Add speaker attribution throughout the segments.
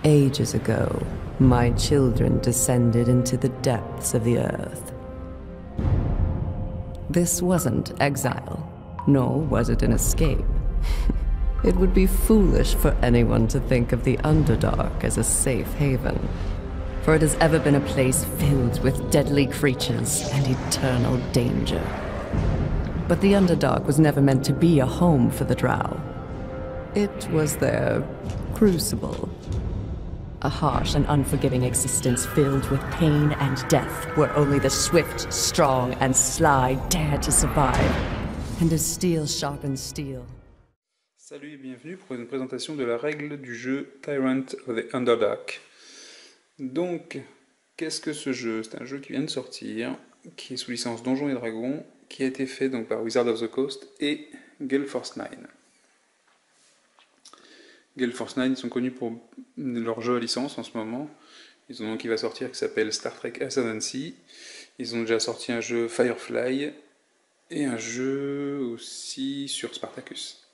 Speaker 1: Ages ago, my children descended into the depths of the earth. This wasn't exile, nor was it an escape. It would be foolish for anyone to think of the Underdark as a safe haven, for it has ever been a place filled with deadly creatures and eternal danger. But the Underdark was never meant to be a home for the Drow. It was their crucible. A harsh and unforgiving existence filled with pain and death, where only the swift, strong, and sly dare to survive, and as steel sharpens steel.
Speaker 2: Salut et bienvenue pour une présentation de la règle du jeu Tyrant of the Underdark. Donc, qu'est-ce que ce jeu? C'est un jeu qui vient de sortir, qui est sous licence Donjons et Dragons, qui a été fait donc par Wizards of the Coast et Gale Force 9. Gale Force 9 sont connus pour leur jeu à licence en ce moment. Ils ont un qui va sortir qui s'appelle Star Trek Ascendancy. Ils ont déjà sorti un jeu Firefly et un jeu aussi sur Spartacus.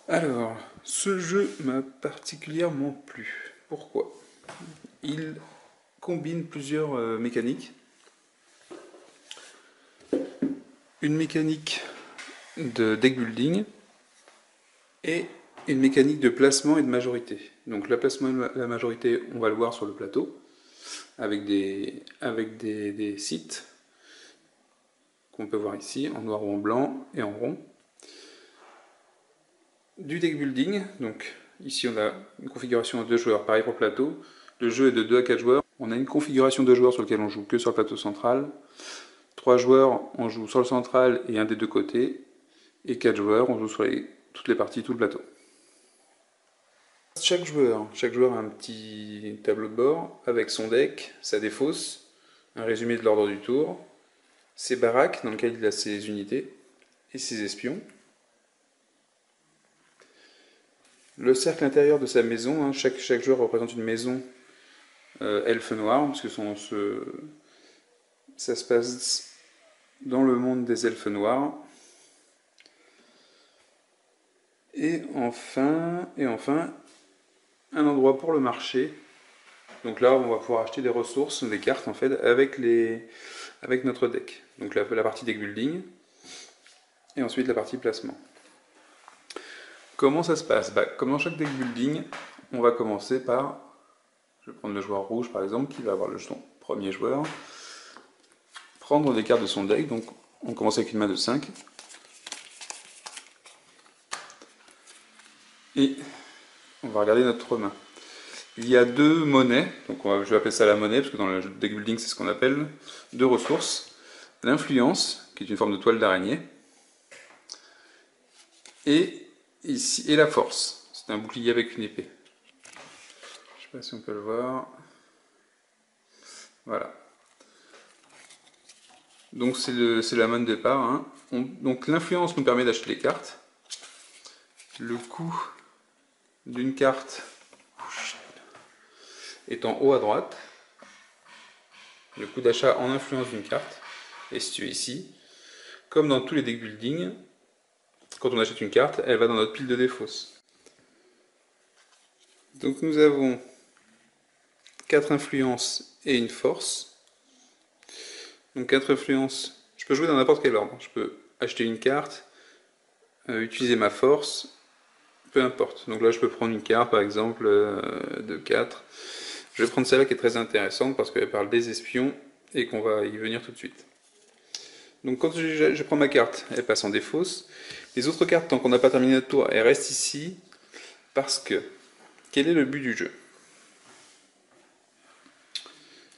Speaker 2: Alors, ce jeu m'a particulièrement plu. Pourquoi? Il combine plusieurs mécaniques. Une mécanique de deck building et une mécanique de placement et de majorité. Donc le placement et la majorité, on va le voir sur le plateau, avec des sites qu'on peut voir ici, en noir ou en blanc et en rond. Du deck building, donc ici on a une configuration à 2 joueurs, pareil pour le plateau. Le jeu est de 2 à 4 joueurs. On a une configuration de joueurs sur laquelle on joue que sur le plateau central. 3 joueurs, on joue sur le central et un des deux côtés. Et 4 joueurs, on joue sur toutes les parties, tout le plateau. Chaque joueur a un petit tableau de bord avec son deck, sa défausse, un résumé de l'ordre du tour, ses baraques dans lesquelles il a ses unités et ses espions. Le cercle intérieur de sa maison, hein, chaque joueur représente une maison elfe noire, parce que ça se passe dans le monde des elfes noirs. Et enfin, un endroit pour le marché. Donc là, on va pouvoir acheter des ressources, des cartes en fait, avec notre deck. Donc la partie deck building, et ensuite la partie placement. Comment ça se passe? Comme dans chaque deck building, on va commencer par, je vais prendre le joueur rouge par exemple, qui va avoir le jeton premier joueur, prendre des cartes de son deck, donc on commence avec une main de 5. Et on va regarder notre main. Il y a 2 monnaies, donc je vais appeler ça la monnaie, parce que dans le deck building c'est ce qu'on appelle 2 ressources. L'influence, qui est une forme de toile d'araignée, et la force, c'est un bouclier avec une épée. Je ne sais pas si on peut le voir. Voilà. Donc c'est la main de départ. Hein. Donc l'influence nous permet d'acheter les cartes. Le coût d'une carte est en haut à droite. Le coût d'achat en influence d'une carte est situé ici. Comme dans tous les deck building, quand on achète une carte, elle va dans notre pile de défausse. Donc nous avons 4 influences et une force. Donc 4 influences, je peux jouer dans n'importe quel ordre. Je peux acheter une carte, utiliser ma force, peu importe. Donc là je peux prendre une carte par exemple de 4. Je vais prendre celle-là qui est très intéressante parce qu'elle parle des espions et qu'on va y venir tout de suite. Donc quand je prends ma carte, elle passe en défausse. Les autres cartes, tant qu'on n'a pas terminé notre tour, elles restent ici parce que, quel est le but du jeu?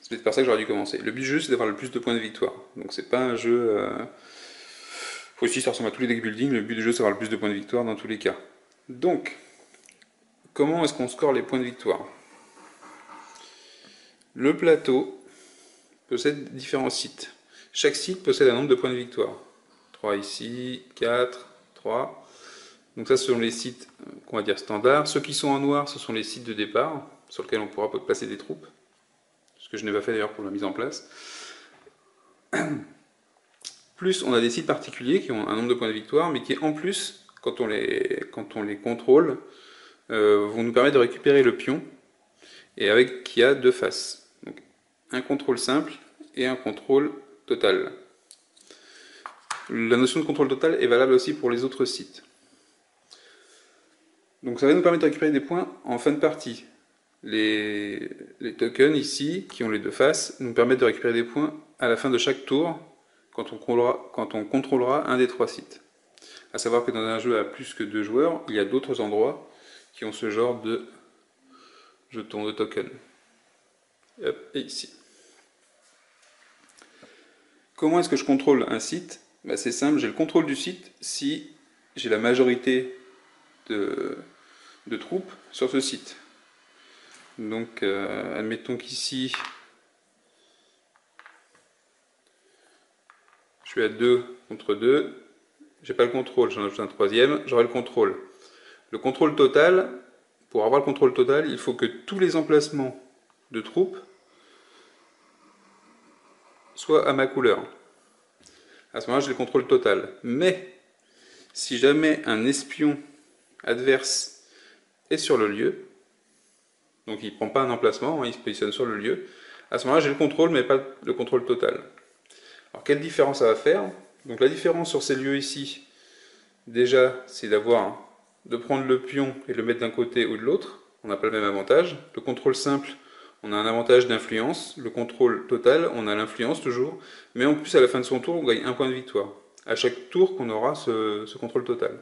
Speaker 2: C'est peut-être par ça que j'aurais dû commencer. Le but du jeu, c'est d'avoir le plus de points de victoire. Donc c'est pas un jeu... Faut aussi, ça ressemble à tous les deck building, le but du jeu, c'est d'avoir le plus de points de victoire dans tous les cas. Donc, comment est-ce qu'on score les points de victoire? Le plateau possède différents sites. Chaque site possède un nombre de points de victoire. 3 ici, 4, 3. Donc ça, ce sont les sites qu'on va dire standards. Ceux qui sont en noir, ce sont les sites de départ, sur lesquels on pourra placer des troupes. Parce que je n'ai pas fait d'ailleurs pour la mise en place. Plus on a des sites particuliers qui ont un nombre de points de victoire, mais qui en plus, quand on les contrôle, vont nous permettre de récupérer le pion, et avec qui a deux faces. Donc, un contrôle simple et un contrôle total. La notion de contrôle total est valable aussi pour les autres sites. Donc ça va nous permettre de récupérer des points en fin de partie. Les tokens ici, qui ont les deux faces, nous permettent de récupérer des points à la fin de chaque tour, quand on contrôlera un des trois sites. A savoir que dans un jeu à plus que 2 joueurs, il y a d'autres endroits qui ont ce genre de jetons de tokens. Et ici. Comment est-ce que je contrôle un site? C'est simple, j'ai le contrôle du site si j'ai la majorité de troupes sur ce site. Donc, admettons qu'ici, je suis à 2 contre 2, j'ai pas le contrôle, j'en ajoute un troisième, j'aurai le contrôle. Le contrôle total, pour avoir le contrôle total, il faut que tous les emplacements de troupes soient à ma couleur. À ce moment-là, j'ai le contrôle total. Mais, si jamais un espion adverse est sur le lieu, donc il ne prend pas un emplacement, il se positionne sur le lieu, à ce moment-là, j'ai le contrôle, mais pas le contrôle total. Alors, quelle différence ça va faire? Donc, la différence sur ces lieux ici, déjà, c'est de prendre le pion et le mettre d'un côté ou de l'autre. On n'a pas le même avantage. Le contrôle simple, on a un avantage d'influence. Le contrôle total, on a l'influence toujours. Mais en plus, à la fin de son tour, on gagne un point de victoire. À chaque tour qu'on aura ce contrôle total.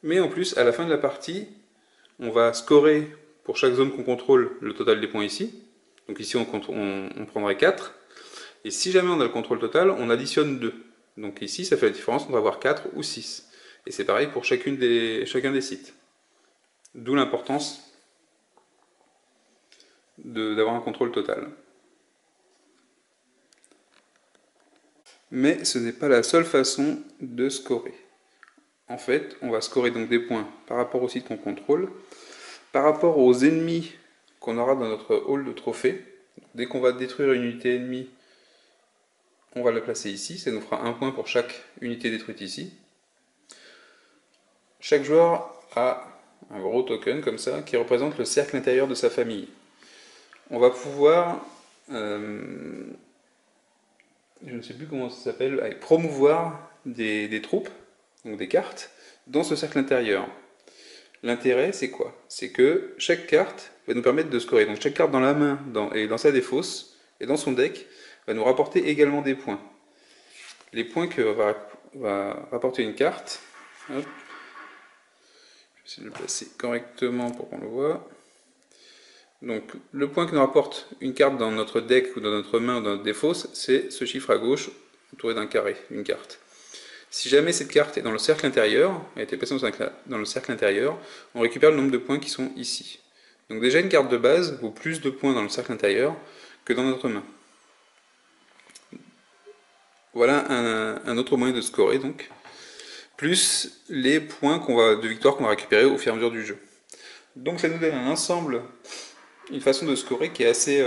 Speaker 2: Mais en plus, à la fin de la partie, on va scorer pour chaque zone qu'on contrôle le total des points ici. Donc ici, on prendrait 4. Et si jamais on a le contrôle total, on additionne 2. Donc ici, ça fait la différence entre avoir 4 ou 6. Et c'est pareil pour chacun des sites. D'où l'importance d'avoir un contrôle total. Mais ce n'est pas la seule façon de scorer. En fait, on va scorer donc des points par rapport au site qu'on contrôle, par rapport aux ennemis qu'on aura dans notre hall de trophées. Dès qu'on va détruire une unité ennemie, on va la placer ici, ça nous fera un point pour chaque unité détruite ici. Chaque joueur a un gros token comme ça qui représente le cercle intérieur de sa famille. On va pouvoir, je ne sais plus comment ça s'appelle, promouvoir des troupes, donc des cartes, dans ce cercle intérieur. L'intérêt, c'est quoi? C'est que chaque carte va nous permettre de scorer. Donc chaque carte dans la main et dans sa défausse, et dans son deck, va nous rapporter également des points. Les points que va rapporter une carte, hop, je vais essayer de le placer correctement pour qu'on le voit. Donc le point que nous rapporte une carte dans notre deck ou dans notre main ou dans notre défausse, c'est ce chiffre à gauche, entouré d'un carré, une carte. Si jamais cette carte est dans le cercle intérieur, a été placée dans le cercle intérieur, on récupère le nombre de points qui sont ici. Donc déjà une carte de base vaut plus de points dans le cercle intérieur que dans notre main. Voilà un autre moyen de scorer donc, plus les points de victoire qu'on va récupérer au fur et à mesure du jeu. Donc ça nous donne un ensemble, une façon de scorer qui est assez,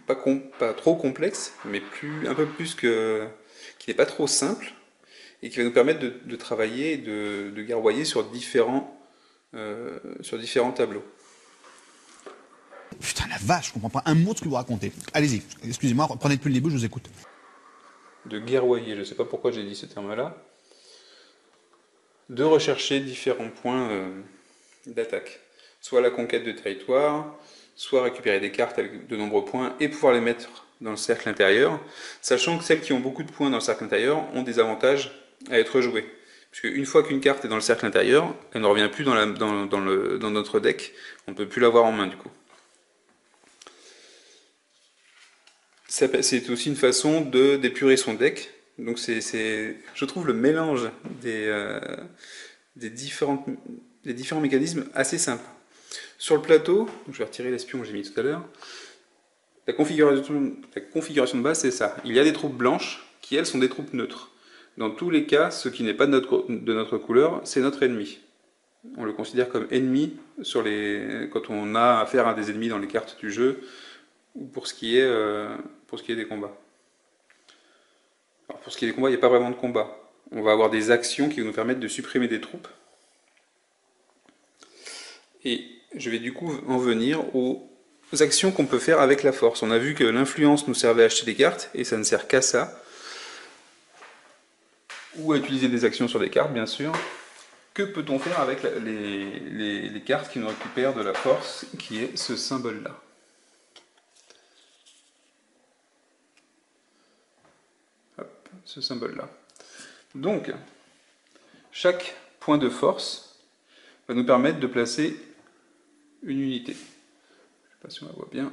Speaker 2: pas trop complexe, mais un peu plus qui n'est pas trop simple, et qui va nous permettre de travailler et de guerroyer sur différents tableaux.
Speaker 3: Putain la vache, je comprends pas un mot de ce que vous racontez. Allez-y, excusez-moi, prenez depuis le début, je vous écoute.
Speaker 2: De guerroyer, je ne sais pas pourquoi j'ai dit ce terme-là, de rechercher différents points d'attaque. Soit la conquête de territoire, soit récupérer des cartes avec de nombreux points et pouvoir les mettre dans le cercle intérieur, sachant que celles qui ont beaucoup de points dans le cercle intérieur ont des avantages à être jouées. Puisque une fois qu'une carte est dans le cercle intérieur, elle ne revient plus dans notre deck, on ne peut plus l'avoir en main du coup. C'est aussi une façon d'épurer son deck. Donc je trouve le mélange des différents mécanismes assez simple. Sur le plateau, je vais retirer l'espion que j'ai mis tout à l'heure, la configuration de base c'est ça. Il y a des troupes blanches qui elles sont des troupes neutres. Dans tous les cas, ce qui n'est pas de notre couleur, c'est notre ennemi. on le considère comme ennemi quand on a affaire à des ennemis dans les cartes du jeu, ou pour ce qui est des combats. Alors pour ce qui est des combats, il n'y a pas vraiment de combat. On va avoir des actions qui vont nous permettre de supprimer des troupes. Et je vais du coup en venir aux actions qu'on peut faire avec la force. On a vu que l'influence nous servait à acheter des cartes, et ça ne sert qu'à ça. Ou à utiliser des actions sur des cartes, bien sûr. Que peut-on faire avec les cartes qui nous récupèrent de la force, qui est ce symbole-là? Hop, ce symbole-là. Donc, chaque point de force va nous permettre de placer une unité. Je ne sais pas si on la voit bien.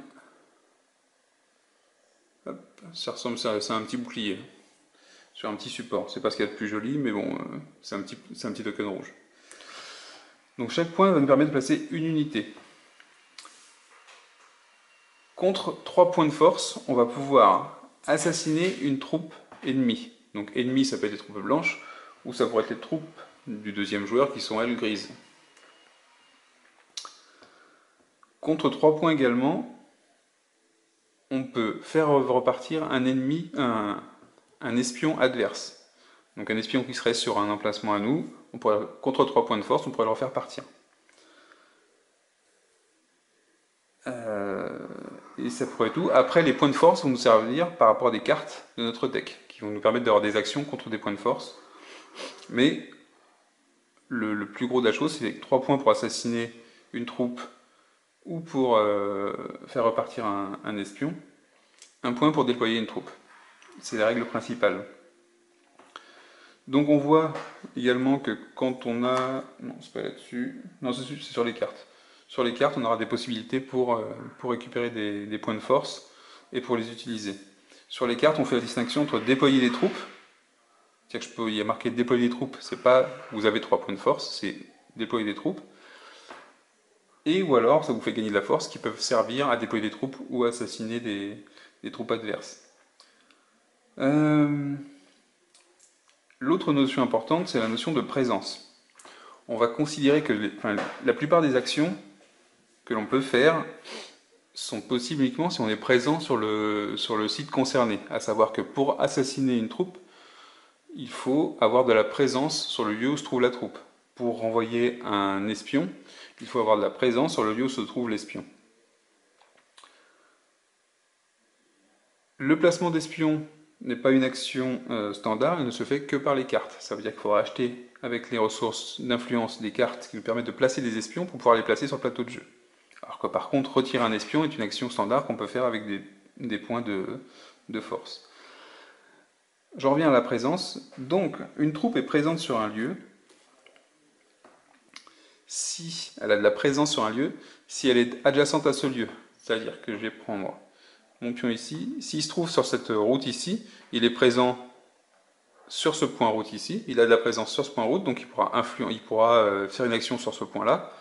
Speaker 2: Hop, ça ressemble, c'est un petit bouclier sur un petit support. C'est pas ce qu'il y a de plus joli, mais bon, c'est un petit token rouge. Donc chaque point va nous permettre de placer une unité. Contre 3 points de force, on va pouvoir assassiner une troupe ennemie. Donc ennemi, ça peut être des troupes blanches, ou ça pourrait être les troupes du deuxième joueur qui sont elles grises. Contre 3 points également, on peut faire repartir un ennemi, un espion adverse. Donc un espion qui serait sur un emplacement à nous, contre 3 points de force, on pourrait le refaire partir. Et ça pourrait être tout. Après, les points de force vont nous servir par rapport à des cartes de notre deck, qui vont nous permettre d'avoir des actions contre des points de force. Mais le plus gros de la chose, c'est 3 points pour assassiner une troupe ou pour faire repartir un espion. 1 point pour déployer une troupe. C'est la règle principale. Donc on voit également que quand on a... Non, c'est pas là-dessus. Non, c'est sur les cartes. Sur les cartes, on aura des possibilités pour récupérer des points de force et pour les utiliser. Sur les cartes, on fait la distinction entre déployer des troupes. C'est-à-dire que il y a marqué déployer des troupes, c'est pas vous avez 3 points de force, c'est déployer des troupes. Et ou alors, ça vous fait gagner de la force qui peuvent servir à déployer des troupes ou à assassiner des troupes adverses. L'autre notion importante, c'est la notion de présence. On va considérer que la plupart des actions que l'on peut faire sont possibles uniquement si on est présent sur le site concerné. À savoir que pour assassiner une troupe, il faut avoir de la présence sur le lieu où se trouve la troupe. Pour renvoyer un espion, il faut avoir de la présence sur le lieu où se trouve l'espion. Le placement d'espion n'est pas une action standard, elle ne se fait que par les cartes. Ça veut dire qu'il faudra acheter avec les ressources d'influence des cartes qui nous permettent de placer des espions pour pouvoir les placer sur le plateau de jeu. Alors que par contre, retirer un espion est une action standard qu'on peut faire avec des points de force. J'en reviens à la présence. Donc, une troupe est présente sur un lieu si elle a de la présence sur un lieu, si elle est adjacente à ce lieu. C'est-à-dire que je vais prendre mon pion ici. S'il se trouve sur cette route ici, il est présent sur ce point route ici. Il a de la présence sur ce point route, donc il pourra faire une action sur ce point-là.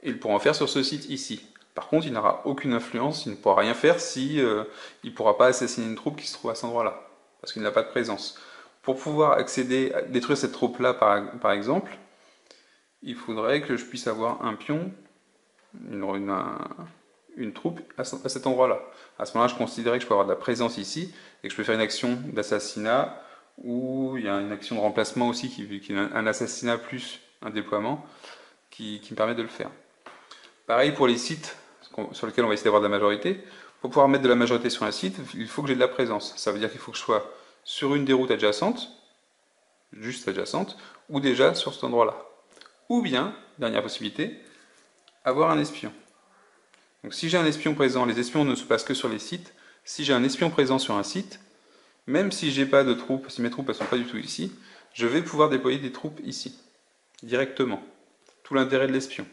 Speaker 2: Et il pourra en faire sur ce site ici. Par contre, il n'aura aucune influence, il ne pourra rien faire si il ne pourra pas assassiner une troupe qui se trouve à cet endroit-là, parce qu'il n'a pas de présence. Pour pouvoir accéder, détruire cette troupe-là, par exemple, il faudrait que je puisse avoir un pion, une troupe à cet endroit-là. À ce moment-là, je considérais que je peux avoir de la présence ici, et que je peux faire une action d'assassinat, ou il y a une action de remplacement aussi, qui est un assassinat plus un déploiement, qui me permet de le faire. Pareil pour les sites sur lesquels on va essayer d'avoir de la majorité. Pour pouvoir mettre de la majorité sur un site, il faut que j'ai de la présence. Ça veut dire qu'il faut que je sois sur une des routes adjacentes, juste adjacente, ou déjà sur cet endroit-là. Ou bien, dernière possibilité, avoir un espion. Donc si j'ai un espion présent, les espions ne se passent que sur les sites. Si j'ai un espion présent sur un site, même si j'ai pas de troupes, si mes troupes ne sont pas du tout ici, je vais pouvoir déployer des troupes ici, directement. Tout l'intérêt de l'espion.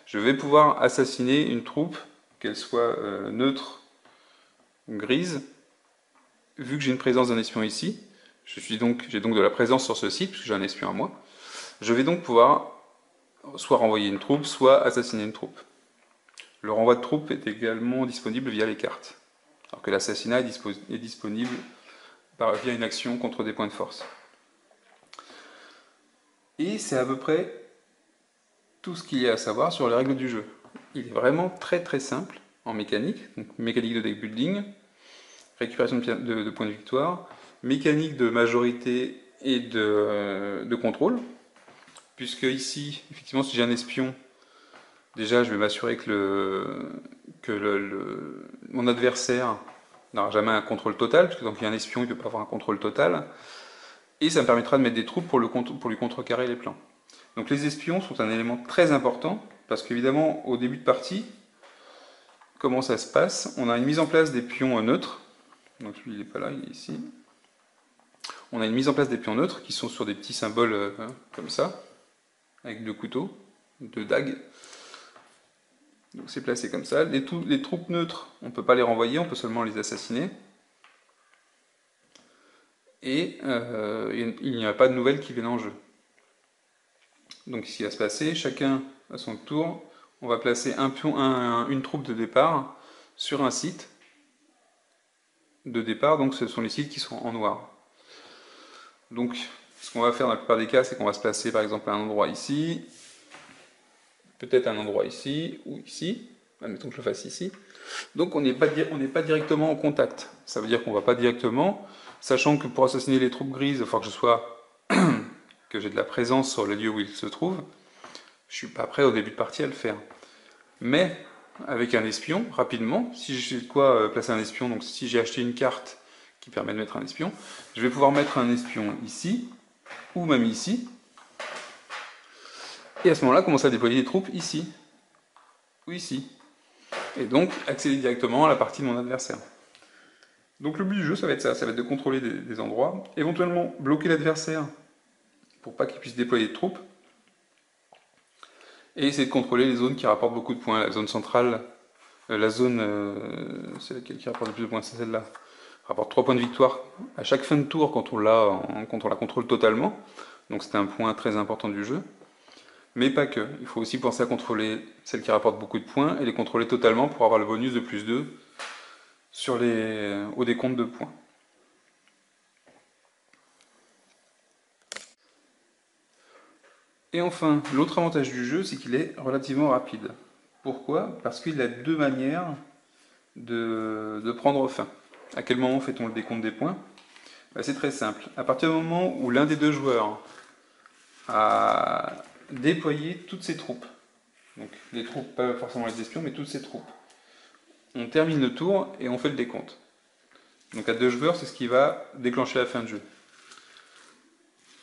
Speaker 2: Je vais pouvoir assassiner une troupe, qu'elle soit neutre ou grise, vu que j'ai une présence d'un espion ici, j'ai donc de la présence sur ce site, puisque j'ai un espion à moi, je vais donc pouvoir soit renvoyer une troupe, soit assassiner une troupe. Le renvoi de troupe est également disponible via les cartes, alors que l'assassinat est disponible via une action contre des points de force. Et c'est à peu près tout ce qu'il y a à savoir sur les règles du jeu. Il est vraiment très très simple en mécanique, donc mécanique de deck building, récupération de points de victoire, mécanique de majorité et de contrôle, puisque ici, effectivement, si j'ai un espion, déjà je vais m'assurer que mon adversaire n'aura jamais un contrôle total, parce que tant qu'il y a un espion, il ne peut pas avoir un contrôle total, et ça me permettra de mettre des troupes pour lui contrecarrer les plans. Donc les espions sont un élément très important, parce qu'évidemment, au début de partie, comment ça se passe? On a une mise en place des pions neutres, donc lui il n'est pas là, il est ici. On a une mise en place des pions neutres qui sont sur des petits symboles comme ça, avec 2 couteaux, 2 dagues. Donc c'est placé comme ça. Les troupes neutres, on ne peut pas les renvoyer, on peut seulement les assassiner. Et il n'y a pas de nouvelles qui viennent en jeu. Donc ce qui va se passer, chacun à son tour, on va placer une troupe de départ sur un site de départ, donc ce sont les sites qui sont en noir. Donc ce qu'on va faire dans la plupart des cas, c'est qu'on va se placer par exemple à un endroit ici, peut-être un endroit ici, ou ici, admettons que je le fasse ici. Donc on n'est pas directement en contact. Ça veut dire qu'on ne va pas directement, sachant que pour assassiner les troupes grises, il faut que que j'ai de la présence sur le lieu où ils se trouvent. Je suis pas prêt au début de partie à le faire. Mais avec un espion, rapidement, si j'ai de quoi placer un espion, donc si j'ai acheté une carte qui permet de mettre un espion, je vais pouvoir mettre un espion ici, ou même ici, et à ce moment-là, commencer à déployer des troupes ici, ou ici. Et donc accéder directement à la partie de mon adversaire. Donc le but du jeu, ça va être ça, ça va être de contrôler des endroits, éventuellement bloquer l'adversaire pour pas qu'il puisse déployer de troupes, et essayer de contrôler les zones qui rapportent beaucoup de points. La zone centrale, c'est laquelle qui rapporte le plus de points, c'est celle-là. Rapporte 3 points de victoire à chaque fin de tour quand on la contrôle totalement. Donc c'est un point très important du jeu. Mais pas que. Il faut aussi penser à contrôler celles qui rapportent beaucoup de points et les contrôler totalement pour avoir le bonus de plus 2 au décompte de points. Et enfin, l'autre avantage du jeu, c'est qu'il est relativement rapide. Pourquoi? Parce qu'il a 2 manières de prendre fin. À quel moment fait-on le décompte des points? C'est très simple. À partir du moment où l'un des 2 joueurs a déployé toutes ses troupes, donc les troupes, pas forcément les espions, mais toutes ses troupes, on termine le tour et on fait le décompte. Donc à 2 joueurs, c'est ce qui va déclencher la fin de jeu.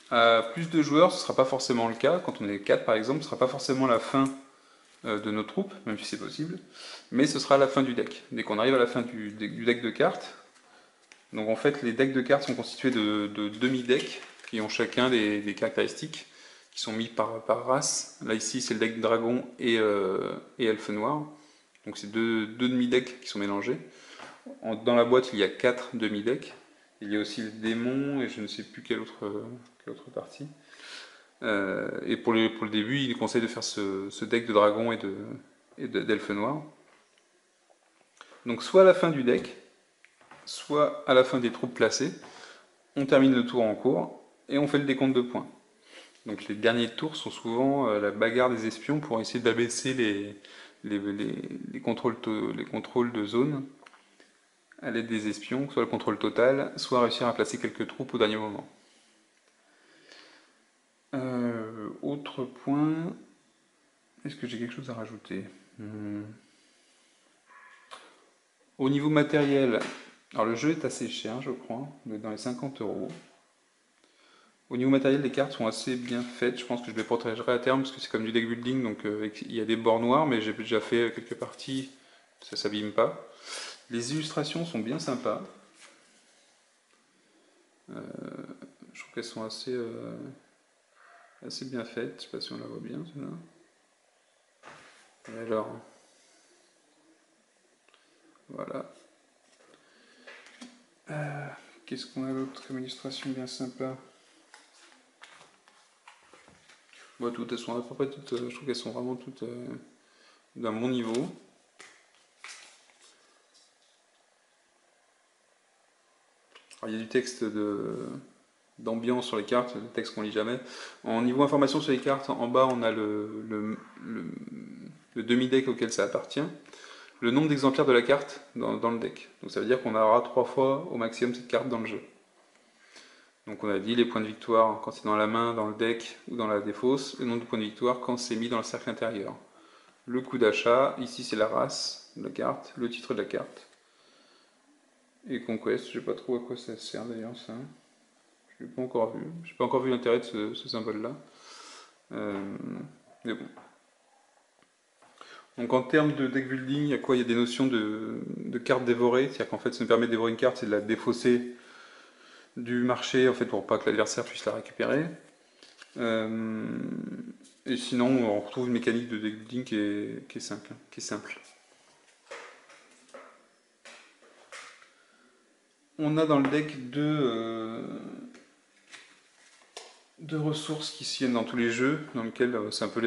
Speaker 2: À plus de joueurs, ce ne sera pas forcément le cas. Quand on est 4 par exemple, ce ne sera pas forcément la fin de nos troupes, même si c'est possible, mais ce sera la fin du deck. Dès qu'on arrive à la fin du deck de cartes, donc en fait les decks de cartes sont constitués de demi-decks qui ont chacun des caractéristiques qui sont mis par race. Là ici c'est le deck dragon et elfe noir, donc c'est deux demi-decks qui sont mélangés. Dans la boîte il y a 4 demi-decks, il y a aussi le démon et je ne sais plus quelle autre partie. Et pour le début, il conseille de faire ce deck de dragon et d'elfe noir. Donc soit à la fin du deck, soit à la fin des troupes placées, on termine le tour en cours et on fait le décompte de points. Donc les derniers tours sont souvent la bagarre des espions pour essayer d'abaisser les contrôles de zone à l'aide des espions, soit le contrôle total, soit réussir à placer quelques troupes au dernier moment. Autre point, est-ce que j'ai quelque chose à rajouter? Au niveau matériel, alors le jeu est assez cher je crois, on est dans les 50 €. Au niveau matériel, les cartes sont assez bien faites, je pense que je les protégerai à terme parce que c'est comme du deck building, donc il y a des bords noirs, mais j'ai déjà fait quelques parties, ça s'abîme pas. Les illustrations sont bien sympas. Je trouve qu'elles sont assez bien faites, je sais pas si on la voit bien celle-là. Et alors, voilà. Qu'est-ce qu'on a d'autre comme illustration bien sympa? Bon, toutes elles sont à peu près toutes, je trouve qu'elles sont vraiment toutes d'un bon niveau. Alors, il y a du texte d'ambiance sur les cartes, le texte qu'on lit jamais. En niveau information sur les cartes, en bas on a le demi-deck auquel ça appartient, le nombre d'exemplaires de la carte dans le deck. Donc ça veut dire qu'on aura 3 fois au maximum cette carte dans le jeu. Donc on a dit les points de victoire quand c'est dans la main, dans le deck ou dans la défausse, le nombre de points de victoire quand c'est mis dans le cercle intérieur. Le coût d'achat, ici c'est la race de la carte, le titre de la carte. Et Conquest, je sais pas trop à quoi ça sert d'ailleurs ça. Je l'ai pas encore vu. J'ai pas encore vu l'intérêt de ce symbole-là. Mais bon. Donc en termes de deck building, il y a quoi? Il y a des notions de cartes dévorées, c'est-à-dire qu'en fait ça nous permet de dévorer une carte, c'est de la défausser du marché en fait pour pas que l'adversaire puisse la récupérer. Et sinon on retrouve une mécanique de deck building qui est simple. On a dans le deck deux ressources qui se viennent dans tous les jeux, dans lesquels c'est un peu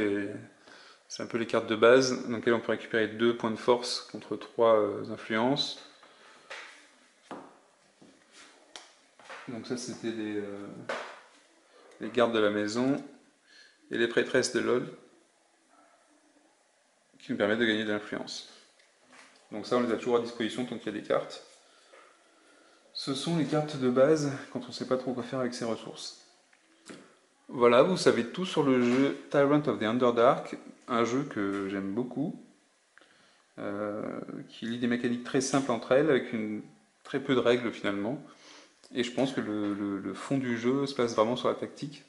Speaker 2: les cartes de base, dans lesquelles on peut récupérer 2 points de force contre 3 influences. Donc ça c'était les gardes de la maison et les prêtresses de LOL qui nous permettent de gagner de l'influence. Donc ça on les a toujours à disposition tant qu'il y a des cartes. Ce sont les cartes de base quand on ne sait pas trop quoi faire avec ces ressources. Voilà, vous savez tout sur le jeu Tyrant of the Underdark, un jeu que j'aime beaucoup, qui lie des mécaniques très simples entre elles, avec très peu de règles finalement. Et je pense que le fond du jeu se place vraiment sur la tactique.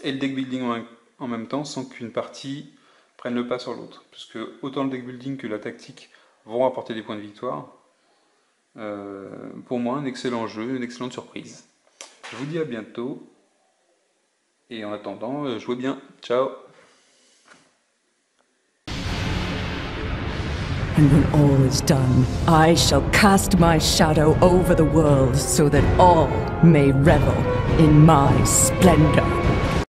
Speaker 2: Et le deck building en même temps, sans qu'une partie prenne le pas sur l'autre. Puisque autant le deck building que la tactique vont apporter des points de victoire. Pour moi, un excellent jeu, une excellente surprise. Je vous dis à bientôt. Et en attendant, jouez bien. Ciao.
Speaker 1: And when all is done, I shall cast my shadow over the world so that all may revel in my splendor.